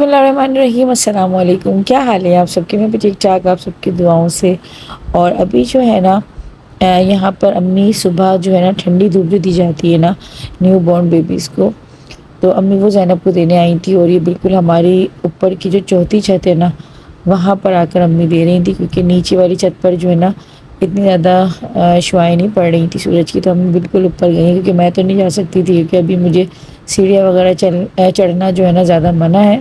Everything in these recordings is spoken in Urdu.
بسم اللہ الرحمن الرحیم، السلام علیکم۔ کیا حال ہے آپ سب کے؟ میں بھی ٹھیک ٹھاک، آپ سب کی دعاؤں سے۔ اور ابھی جو ہے نا یہاں پر امی صبح جو ہے نا ٹھنڈی دھوپ جو دی جاتی ہے نا نیو بورن بیبیز کو، تو امی وہ زینب کو دینے آئی تھی، اور یہ بالکل ہماری اوپر کی جو چوتھی چھت ہے نا وہاں پر آ کر امی دے رہی تھی، کیونکہ نیچے والی چھت پر جو ہے نا اتنی زیادہ شعاعیں نہیں پڑ رہی تھی سورج کی، تو ہم بالکل اوپر گئی کیونکہ میں تو نہیں جا سکتی تھی، کیونکہ ابھی مجھے سیڑھیاں وغیرہ چڑھنا جو ہے نا زیادہ منع ہے۔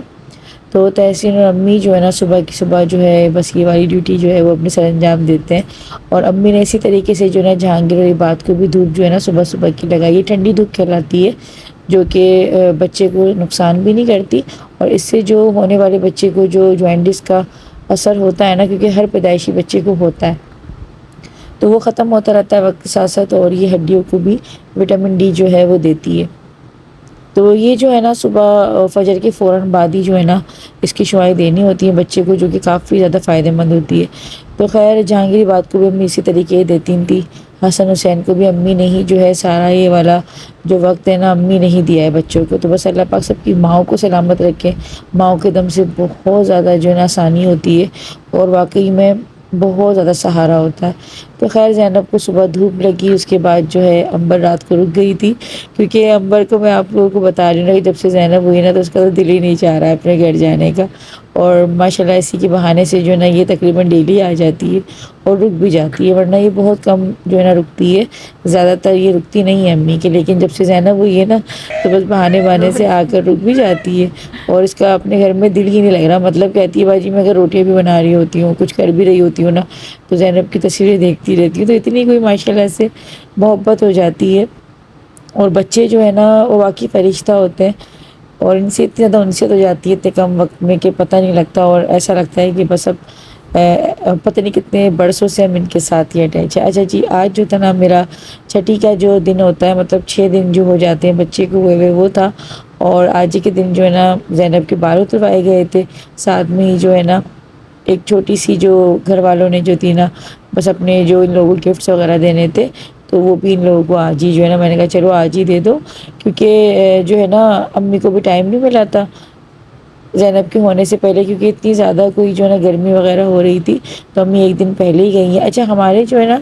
تو تحسین اور امی جو ہے نا صبح کی صبح جو ہے بس یہ والی ڈیوٹی جو ہے وہ اپنے سر انجام دیتے ہیں۔ اور امی نے اسی طریقے سے جو ہے نا جہانگیر والی بات کو بھی دھوپ جو ہے نا صبح صبح کی لگائی ہے، ٹھنڈی دھوپ کھلاتی ہے جو کہ بچے کو نقصان بھی نہیں کرتی، اور اس سے جو ہونے والے بچے کو جو جوائنٹس کا اثر ہوتا ہے نا، کیونکہ ہر پیدائشی بچے کو ہوتا ہے، تو وہ ختم ہوتا رہتا ہے وقت کے ساتھ ساتھ، اور یہ ہڈیوں کو بھی وٹامن ڈی جو ہے وہ دیتی ہے۔ تو یہ جو ہے نا صبح فجر کے فوراً بعد ہی جو ہے نا اس کی شعاعیں دینی ہوتی ہیں بچے کو، جو کہ کافی زیادہ فائدہ مند ہوتی ہے۔ تو خیر جہانگیری بات کو بھی امی اسی طریقے دیتی تھی، حسن حسین کو بھی امی نے ہی جو ہے سارا یہ والا جو وقت ہے نا امی نے ہی دیا ہے بچوں کو۔ تو بس اللہ پاک سب کی ماؤں کو سلامت رکھے، ماؤں کے دم سے بہت زیادہ جو ہے نا آسانی ہوتی ہے، اور واقعی میں بہت زیادہ سہارا ہوتا ہے۔ تو خیر زینب کو صبح دھوپ لگی، اس کے بعد جو ہے امبر رات کو رک گئی تھی، کیونکہ امبر کو میں آپ لوگوں کو بتا رہی ہوں کہ جب سے زینب ہوئی نا تو اس کا تو دل ہی نہیں چاہ رہا ہے اپنے گھر جانے کا، اور ماشاءاللہ اسی کے بہانے سے جو ہے نا یہ تقریباً ڈیلی آ جاتی ہے اور رک بھی جاتی ہے، ورنہ یہ بہت کم جو ہے نا رکتی ہے، زیادہ تر یہ رکتی نہیں ہے امی کے، لیکن جب سے زینب ہوئی ہے نا تو بس بہانے بہانے سے آ کر رک بھی جاتی ہے، اور اس کا اپنے گھر میں دل ہی نہیں لگ رہا۔ مطلب کہتی ہے باجی میں اگر روٹیاں بھی بنا رہی ہوتی ہوں، کچھ کر بھی رہی ہوتی ہوں نا، تو زینب کی تصویریں دیکھتی رہتی ہوں، تو اتنی کوئی ماشاءاللہ سے محبت ہو جاتی ہے۔ اور بچے جو ہے نا وہ واقعی فرشتہ ہوتے ہیں، اور ان سے اتنی زیادہ انست ہو جاتی ہے اتنے کم وقت میں کہ پتہ نہیں لگتا، اور ایسا لگتا ہے کہ بس اب پتہ نہیں کتنے برسوں سے ہم ان کے ساتھ ہی اٹیچ ہے۔ اچھا جی، آج جو تھا نا میرا چھٹی کا جو دن ہوتا ہے، مطلب 6 دن جو ہو جاتے ہیں بچے کو ہوئے وہ تھا، اور آج ہی کے دن جو ہے نا زینب کے بال اتروائے گئے تھے، ساتھ میں ہی جو ہے نا ایک چھوٹی سی جو گھر والوں نے جو تھی نا بس اپنے جو ان لوگوں گفٹس وغیرہ دینے تھے، تو وہ بھی ان لوگوں کو آج ہی جو ہے نا میں نے کہا چلو آج ہی دے دو، کیونکہ جو ہے نا امی کو بھی ٹائم نہیں ملا تھا زینب کے ہونے سے پہلے، کیونکہ اتنی زیادہ کوئی جو ہے نا گرمی وغیرہ ہو رہی تھی، تو امی ایک دن پہلے ہی گئی ہیں۔ اچھا ہمارے جو ہے نا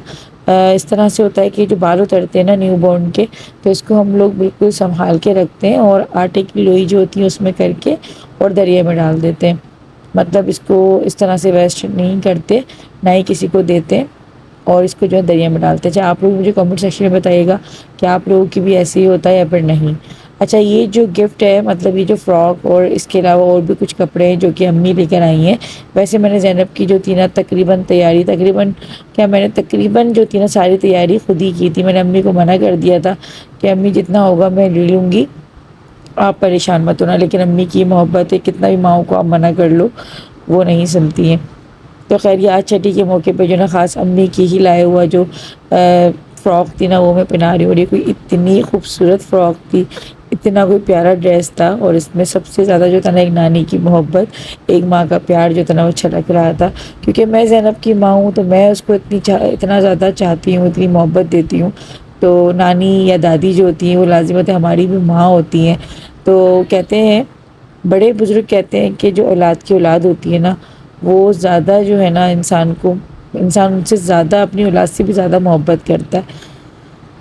اس طرح سے ہوتا ہے کہ جو بال اترتے ہیں نا نیو بورن کے، تو اس کو ہم لوگ بالکل سنبھال کے رکھتے ہیں، اور آٹے کی لوئی جو ہوتی ہے اس میں کر کے اور دریا میں ڈال دیتے ہیں، مطلب اس کو اس طرح سے ویسٹ نہیں کرتے، نہ ہی کسی کو دیتے، اور اس کو جو ہے دریا میں ڈالتے ہیں۔ اچھا آپ لوگ مجھے کمنٹ سیکشن میں بتائیے گا کہ آپ لوگوں کی بھی ایسے ہی ہوتا ہے یا پھر نہیں۔ اچھا یہ جو گفٹ ہے، مطلب یہ جو فراک اور اس کے علاوہ اور بھی کچھ کپڑے ہیں جو کہ امی لے کر آئی ہیں، ویسے میں نے زینب کی جو تھی نا تقریباً میں نے تقریباً جو تھی نا ساری تیاری خود ہی کی تھی۔ میں نے امی کو منع کر دیا تھا کہ امی جتنا ہوگا میں لے لوں گی، آپ پریشان مت ہونا، لیکن امی کی محبت ہے، کتنا بھی ماؤں کو آپ منع کر لو وہ نہیں سنتی ہیں۔ تو خیر یہ آج چھٹی کے موقع پہ جو نا خاص امی کی ہی لائے ہوا جو فراک تھی نا وہ میں پہنا رہی ہوں، اور یہ کوئی اتنی خوبصورت فراک تھی، اتنا کوئی پیارا ڈریس تھا، اور اس میں سب سے زیادہ جو تھا نا ایک نانی کی محبت، ایک ماں کا پیار جو تھا نا وہ چھلک رہا تھا، کیونکہ میں زینب کی ماں ہوں تو میں اس کو اتنا زیادہ چاہتی ہوں، اتنی محبت دیتی ہوں، تو نانی یا دادی جو ہوتی ہیں وہ لازمت ہے ہماری بھی ماں ہوتی ہیں۔ تو کہتے ہیں بڑے بزرگ کہتے ہیں کہ جو اولاد کی اولاد ہوتی ہے نا وہ زیادہ جو ہے نا انسان ان سے زیادہ اپنی اولاد سے بھی زیادہ محبت کرتا ہے۔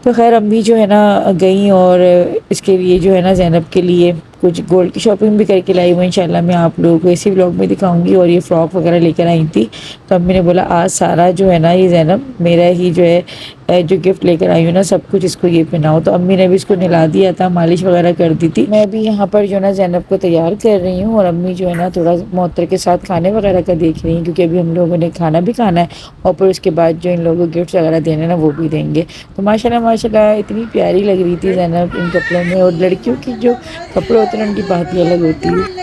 تو خیر امی جو ہے نا گئیں، اور اس کے لیے جو ہے نا زینب کے لیے کچھ گولڈ کی شاپنگ بھی کر کے لائی ہوں، انشاءاللہ میں آپ لوگوں کو اسی ولاگ میں دکھاؤں گی، اور یہ فراک وغیرہ لے کر آئی تھی، تو امی نے بولا آج سارا جو ہے نا یہ زینب میرا ہی جو ہے جو گفٹ لے کر آئی ہوں نا سب کچھ اس کو یہ پہناؤ، تو امی نے بھی اس کو نہلا دیا تھا، مالش وغیرہ کر دی تھی۔ میں بھی یہاں پر جو ہے نا زینب کو تیار کر رہی ہوں، اور امی جو ہے نا تھوڑا معطر کے ساتھ کھانے وغیرہ کا دیکھ رہی ہیں، کیونکہ ابھی ہم لوگوں نے کھانا بھی کھانا ہے، اور پھر اس کے بعد جو ان لوگوں کو گفٹ وغیرہ دینے نا وہ بھی دیں گے۔ تو ماشاءاللہ اتنی پیاری لگ رہی تھی زینب ان کپڑوں میں، اور لڑکیوں کی جو کپڑے ہوتے ہیں ان کی بات ہی الگ ہوتی ہے۔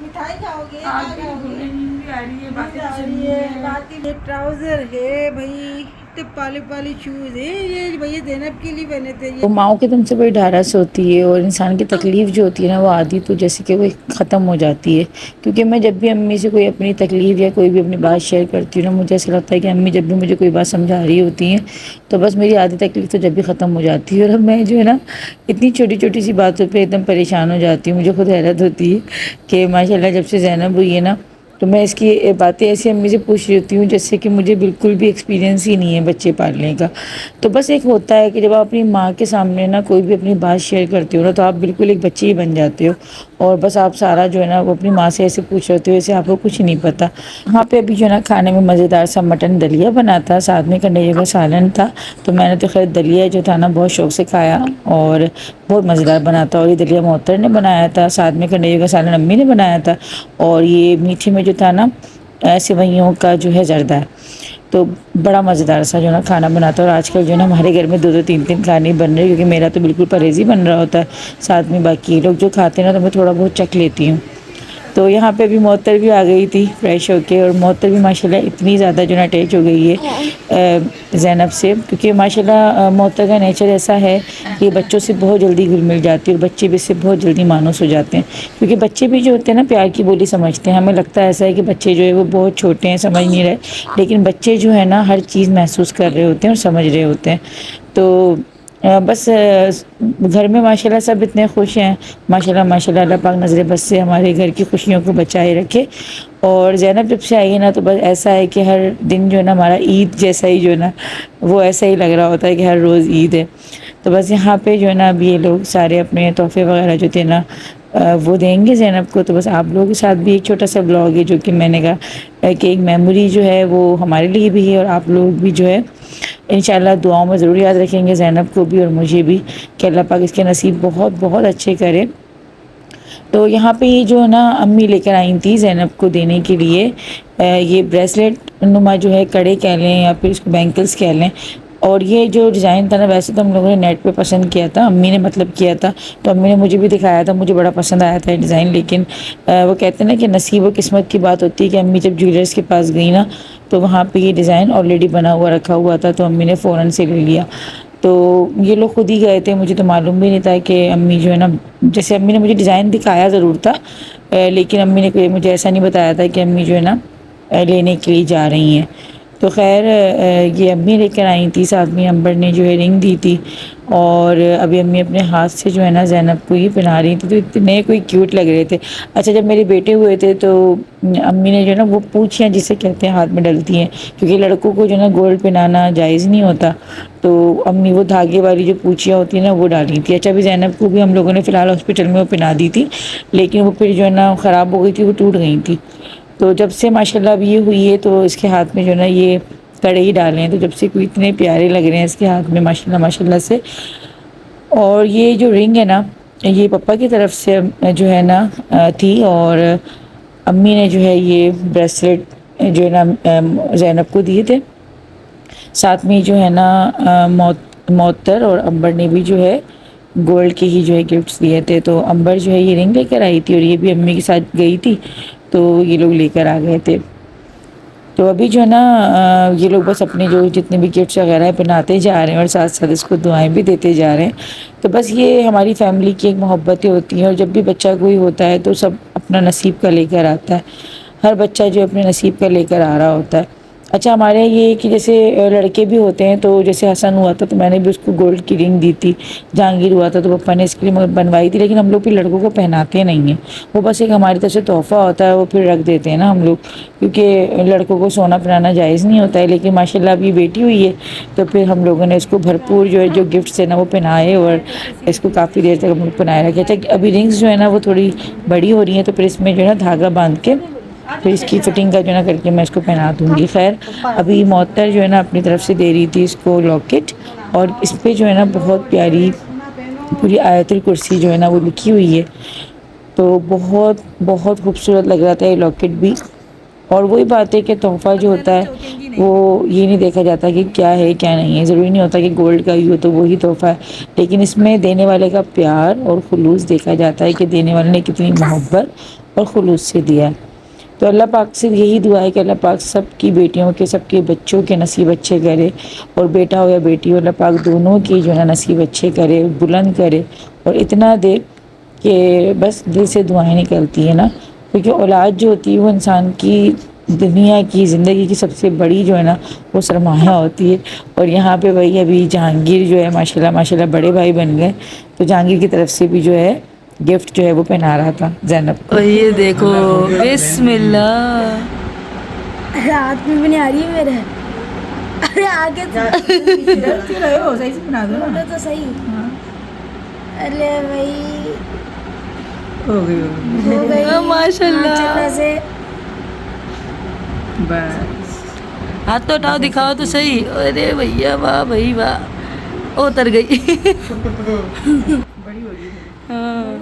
مٹھائی کھاؤ گے؟ ٹراؤزر ہے بھائی، پالے پالے شوز ہے یہ بھیا زینب کے لیے بنے تھے وہ ماؤں کی دم سے بڑی ڈھارس ہوتی ہے، اور انسان کی تکلیف جو ہوتی ہے نا وہ آدھی تو جیسے کہ وہ ختم ہو جاتی ہے. کیونکہ میں جب بھی امی سے کوئی اپنی تکلیف یا کوئی بھی اپنی بات شیئر کرتی ہوں نا، مجھے ایسا لگتا ہے کہ امی جب بھی مجھے کوئی بات سمجھا رہی ہوتی ہیں تو بس میری آدھی تکلیف تو جب بھی ختم ہو جاتی ہے. اور اب میں جو ہے نا اتنی چھوٹی چھوٹی سی باتوں پہ ایک دم پریشان ہو جاتی ہوں. مجھے خود حیرت ہوتی ہے کہ ماشاء اللہ جب سے زینب ہوئی ہے نا تو میں اس کی باتیں ایسی امی سے پوچھ لیتی ہوں جیسے کہ مجھے بالکل بھی ایکسپیرینس ہی نہیں ہے بچے پالنے کا. تو بس ایک ہوتا ہے کہ جب آپ اپنی ماں کے سامنے نا کوئی بھی اپنی بات شیئر کرتے ہو نا تو آپ بالکل ایک بچے ہی بن جاتے ہو، اور بس آپ سارا جو ہے نا وہ اپنی ماں سے ایسے پوچھ رہے ہو ایسے آپ کو کچھ نہیں پتا. وہاں پہ ابھی جو ہے نا کھانے میں مزیدار سا مٹن دلیا بنا تھا، ساتھ میں کنڈے کا سالن تھا. تو میں نے تو خیر دلیا جو تھا نا بہت شوق سے کھایا، اور بہت مزیدار بنا تھا. اور یہ دلیا محتر نے بنایا تھا، ساتھ میں کنڈے کا سالن امی نے بنایا تھا. اور یہ میٹھے میں جو تھا نا سوئیوں کا جو ہے زردہ ہے. تو بڑا مزیدار سا جو ہے نا کھانا بناتا ہے. اور آج کل جو ہے نا ہمارے گھر میں دو دو تین تین کھانے بن رہے ہیں، کیونکہ میرا تو بالکل پرہیز ہی بن رہا ہوتا ہے. ساتھ میں باقی لوگ جو کھاتے ہیں نا تو میں تھوڑا بہت چکھ لیتی ہوں. تو یہاں پہ بھی معطر بھی آ گئی تھی فریش ہو کے، اور معطر بھی ماشاء اللہ اتنی زیادہ جو ہے اٹیچ ہو گئی ہے زینب سے، کیونکہ ماشاء اللہ معطر کا نیچر ایسا ہے کہ بچوں سے بہت جلدی گھل مل جاتی ہے، اور بچے بھی اس سے بہت جلدی مانوس ہو جاتے ہیں. کیونکہ بچے بھی جو ہوتے ہیں نا پیار کی بولی سمجھتے ہیں. ہمیں لگتا ہے ایسا ہے کہ بچے جو ہے وہ بہت چھوٹے ہیں سمجھ نہیں رہے، لیکن بچے جو ہے نا ہر چیز محسوس کر رہے ہوتے ہیں اور سمجھ رہے ہوتے ہیں. تو بس گھر میں ماشاء اللہ سب اتنے خوش ہیں. ماشاء اللہ ماشاء اللہ، اللہ پاک نظر بس سے ہمارے گھر کی خوشیوں کو بچائے رکھے. اور زینب جب سے آئی ہے نا تو بس ایسا ہے کہ ہر دن جو ہے نا ہمارا عید جیسا ہی جو ہے نا وہ ایسا ہی لگ رہا ہوتا ہے کہ ہر روز عید ہے. تو بس یہاں پہ جو ہے نا اب یہ لوگ سارے اپنے تحفے وغیرہ جو تھے نا وہ دیں گے زینب کو. تو بس آپ لوگوں کے ساتھ بھی ایک چھوٹا سا بلاگ ہے جو کہ میں نے کہا کہ ایک میموری جو ہے وہ ہمارے لیے بھی ہے، اور آپ لوگ بھی جو ہے انشاءاللہ دعاؤں میں ضرور یاد رکھیں گے زینب کو بھی اور مجھے بھی، کہ اللہ پاک اس کے نصیب بہت بہت اچھے کرے. تو یہاں پہ یہ جو ہے نا امی لے کر آئی تھی زینب کو دینے کے لیے یہ بریسلیٹ نما جو ہے کڑے کہہ لیں یا پھر اس کو بینکلس کہہ لیں. اور یہ جو ڈیزائن تھا نا ویسے تو ہم لوگوں نے نیٹ پہ پسند کیا تھا، امی نے مطلب کیا تھا تو امی نے مجھے بھی دکھایا تھا، مجھے بڑا پسند آیا تھا یہ ڈیزائن. لیکن وہ کہتے ہیں نا کہ نصیب و قسمت کی بات ہوتی ہے، کہ امی جب جویلرس کے پاس گئی نا تو وہاں پہ یہ ڈیزائن آلریڈی بنا ہوا رکھا ہوا تھا، تو امی نے فوراً سے لے لیا. تو یہ لوگ خود ہی گئے تھے، مجھے تو معلوم بھی نہیں تھا کہ امی جو ہے نا، جیسے امی نے مجھے ڈیزائن دکھایا ضرور تھا لیکن امی نے مجھے ایسا نہیں بتایا تھا کہ امی جو ہے نا لینے کے لیے جا رہی ہیں. تو خیر یہ امی لے کر آئی تھی، ساتھ میں امبر نے جو ہے رنگ دی تھی. اور ابھی امی اپنے ہاتھ سے جو ہے نا زینب کو ہی پہنا رہی تھی، تو اتنے کوئی کیوٹ لگ رہے تھے. اچھا جب میرے بیٹے ہوئے تھے تو امی نے جو ہے نا وہ پونچیاں جسے کہتے ہیں ہاتھ میں ڈلتی ہیں، کیونکہ لڑکوں کو جو ہے نا گولڈ پہنانا جائز نہیں ہوتا، تو امی وہ دھاگے والی جو پوچیاں ہوتی ہیں نا وہ ڈالی تھی. اچھا ابھی زینب کو بھی ہم لوگوں نے فی الحال ہاسپٹل میں وہ پہنا دی تھی، لیکن وہ پھر جو ہے نا خراب ہو گئی تھی، وہ ٹوٹ گئی تھی. تو جب سے ماشاء اللہ اب یہ ہوئی ہے تو اس کے ہاتھ میں جو ہے نا یہ کڑے ہی ڈالے ہیں، تو جب سے کوئی اتنے پیارے لگ رہے ہیں اس کے ہاتھ میں ماشاء اللہ سے. اور یہ جو رنگ ہے نا یہ پپا کی طرف سے جو ہے نا تھی، اور امی نے جو ہے یہ بریسلیٹ جو ہے نا زینب کو دیے تھے. ساتھ میں جو ہے نا معطر اور امبر نے بھی جو ہے گولڈ کے ہی جو ہے گفٹس دیے تھے. تو امبر جو ہے یہ رنگ لے کر آئی تھی، اور یہ بھی امی کے ساتھ گئی تھی تو یہ لوگ لے کر آ گئے تھے. تو ابھی جو ہے نا یہ لوگ بس اپنے جو جتنے بھی گفٹس وغیرہ ہیں پہناتے جا رہے ہیں، اور ساتھ ساتھ اس کو دعائیں بھی دیتے جا رہے ہیں. تو بس یہ ہماری فیملی کی ایک محبتیں ہوتی ہیں، اور جب بھی بچہ کوئی ہوتا ہے تو سب اپنا نصیب کا لے کر آتا ہے. ہر بچہ جو اپنے نصیب کا لے کر آ رہا ہوتا ہے. اچھا ہمارے یہاں یہ کہ جیسے لڑکے بھی ہوتے ہیں، تو جیسے حسن ہوا تھا تو میں نے بھی اس کو گولڈ کی رنگ دی تھی. جہانگیر ہوا تھا تو پپا نے اس کے لیے بنوائی تھی، لیکن ہم لوگ بھی لڑکوں کو پہناتے نہیں ہیں. وہ بس ایک ہماری طرف سے تحفہ ہوتا ہے، وہ پھر رکھ دیتے ہیں نا ہم لوگ، کیونکہ لڑکوں کو سونا پہنانا جائز نہیں ہوتا ہے. لیکن ماشاء اللہ اب یہ بیٹی ہوئی ہے تو پھر ہم لوگوں نے اس کو بھرپور جو ہے جو گفٹس ہے نا وہ پہنائے، اور اس کو کافی دیر تک ہم لوگ پہنائے رکھے تھے. ابھی رنگس جو ہے نا وہ تھوڑی بڑی ہو رہی ہیں، تو پھر اس میں جو ہے نا دھاگا باندھ کے پھر اس کی فٹنگ کا جو ہے نا کر کے میں اس کو پہنا دوں گی. خیر ابھی معطر جو ہے نا اپنی طرف سے دے رہی تھی اس کو لاکٹ، اور اس پہ جو ہے نا بہت پیاری پوری آیت الکرسی جو ہے نا وہ لکھی ہوئی ہے. تو بہت بہت خوبصورت لگ رہا تھا یہ لاکٹ بھی. اور وہی بات ہے کہ تحفہ جو ہوتا ہے وہ یہ نہیں دیکھا جاتا کہ کیا ہے کیا نہیں ہے. ضروری نہیں ہوتا کہ گولڈ کا ہی ہو تو وہی تحفہ ہے، لیکن اس میں دینے والے کا پیار اور خلوص دیکھا جاتا ہے کہ دینے والے نے کتنی محبت اور خلوص سے دیا ہے. تو اللہ پاک سے یہی دعا ہے کہ اللہ پاک سب کی بیٹیوں کے سب کے بچوں کے نصیب اچھے کرے، اور بیٹا ہو یا بیٹی ہو اللہ پاک دونوں کی جو ہے نا نصیب اچھے کرے، بلند کرے، اور اتنا دے کہ بس دل سے دعائیں نکلتی ہیں نا، کیونکہ اولاد جو ہوتی ہے وہ انسان کی دنیا کی زندگی کی سب سے بڑی جو ہے نا وہ سرمایہ ہوتی ہے۔ اور یہاں پہ وہی ابھی جہانگیر جو ہے ماشاءاللہ بڑے بھائی بن گئے، تو جہانگیر کی طرف سے بھی جو ہے گفٹ جو ہے وہ پہنا رہا تھا زینب کو۔ اور یہ دیکھو بسم اللہ، ہاتھ میں بھی نہیں آ رہی ہے میرے، ارے آگے صحیح سے بنا دو نا، تو صحیح، ارے بھائی ہو گئی ہو گئی ماشاء اللہ۔ سے بس ہاتھ تو اٹھاؤ دکھاؤ تو صحیح، ارے بھیا واہ بھائی واہ، اتر گئی۔ بڑی ہو گئی۔ ہاں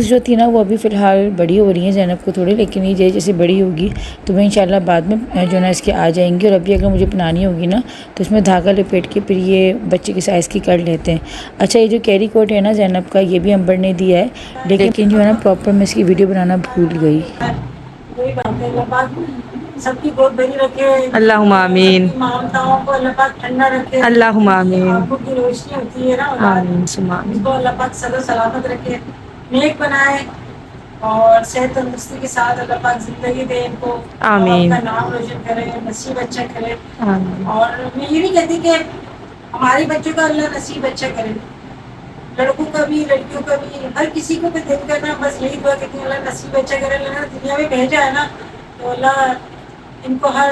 جو تھی نا وہ ابھی فی الحال بڑی ہو رہی ہیں زینب کو تھوڑی، لیکن یہ جیسے بڑی ہوگی تو وہ انشاءاللہ بعد میں جو ہے نا اس کے آ جائیں گی، اور ابھی اگر مجھے پنانی ہوگی نا تو اس میں دھاگا لپیٹ کے پھر یہ بچے کے سائز کی کر لیتے ہیں۔ اچھا یہ جو کیری کوٹ ہے نا زینب کا، یہ بھی امبر نے دیا ہے، لیکن جو ہے نا پراپر میں اس کی ویڈیو بنانا بھول گئی۔ وہی بات ہے، اللہ پاک سب کی گود بھری رکھے، اللہم آمین، سب کی مامتاؤں کو اللہ پاک ٹھنڈا رکھے، اللہم آمین، آنکھوں کی روشنی ہوتی ہے نا اولاد، آمین ثم اس آمین، کو اللہ پاک صدر سلامت رکھے، نیک بنائے، اور صحت تندرستی کے ساتھ اللہ پاک زندگی دے ان کو، اور آپ آمین کا نام روشن کرے، نصیب اچھا کرے۔ آمین، اور میں یہ نہیں کہتی کہ ہمارے بچوں کا اللہ نصیب اچھا کرے، لڑکوں کا بھی لڑکیوں کا بھی، ہر کسی کو بھی دل کرنا بس یہی دعا کہ اللہ نصیب اچھا کرے، اللہ نے دنیا میں بھیجا ہے نا تو اللہ ان کو ہر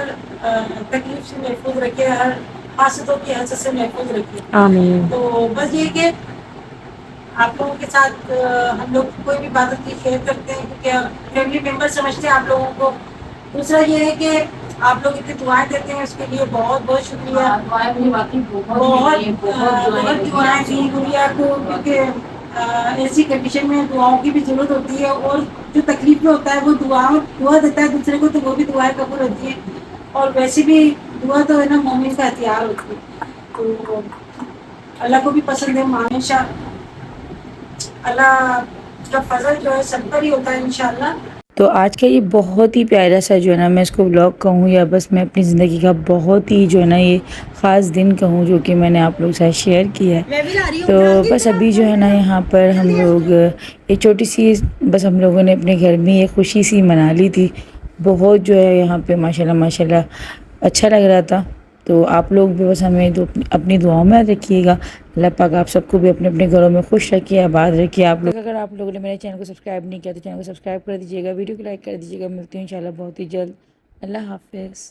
تکلیف سے محفوظ رکھے، ہر حاسدوں کی حسد سے محفوظ رکھے۔ آمین، تو بس یہ کہ آپ لوگوں کے ساتھ ہم لوگ کوئی بھی بات کی شیئر کرتے ہیں کیونکہ فیملی ممبر سمجھتے ہیں آپ لوگوں کو۔ دوسرا یہ ہے کہ آپ لوگ اتنی دعائیں دیتے ہیں اس کے لیے بہت بہت شکریہ، دعائیں مجھے واقعی بہت بہت دعائیں دی گڑیا کو، کیونکہ ایسی کنڈیشن میں دعاؤں کی بھی ضرورت ہوتی ہے، اور جو تکلیف میں ہوتا ہے وہ دعا دیتا ہے دوسرے کو تو وہ بھی دعائیں قبول ہوتی ہیں، اور ویسے بھی دعا تو ہے نا مومن کا ہتھیار ہوتی ہے، تو اللہ کو بھی پسند ہے ہمیشہ، اللہ کا فضل جو ہے سب پر ہی ہوتا ہے انشاءاللہ۔ تو آج کا یہ بہت ہی پیارا سا جو ہے نا میں اس کو ولاگ کہوں یا بس میں اپنی زندگی کا بہت ہی جو ہے نا یہ خاص دن کہوں جو کہ میں نے آپ لوگوں کے ساتھ شیئر کیا ہے۔ تو بس ابھی جو ہے نا یہاں پر ہم لوگ ایک چھوٹی سی بس ہم لوگوں نے اپنے گھر میں ایک خوشی سی منا لی تھی، بہت جو ہے یہاں پہ ماشاءاللہ اچھا لگ رہا تھا۔ تو آپ لوگ بھی بس ہمیں اپنی دعاؤں میں رکھیے گا، اللہ پاک آپ سب کو بھی اپنے اپنے گھروں میں خوش رکھیے، آباد رکھیے۔ آپ لوگ اگر آپ لوگوں نے میرے چینل کو سبسکرائب نہیں کیا تو چینل کو سبسکرائب کر دیجیے گا، ویڈیو کو لائک کر دیجیے گا۔ ملتے ہیں انشاءاللہ بہت ہی جلد، اللہ حافظ۔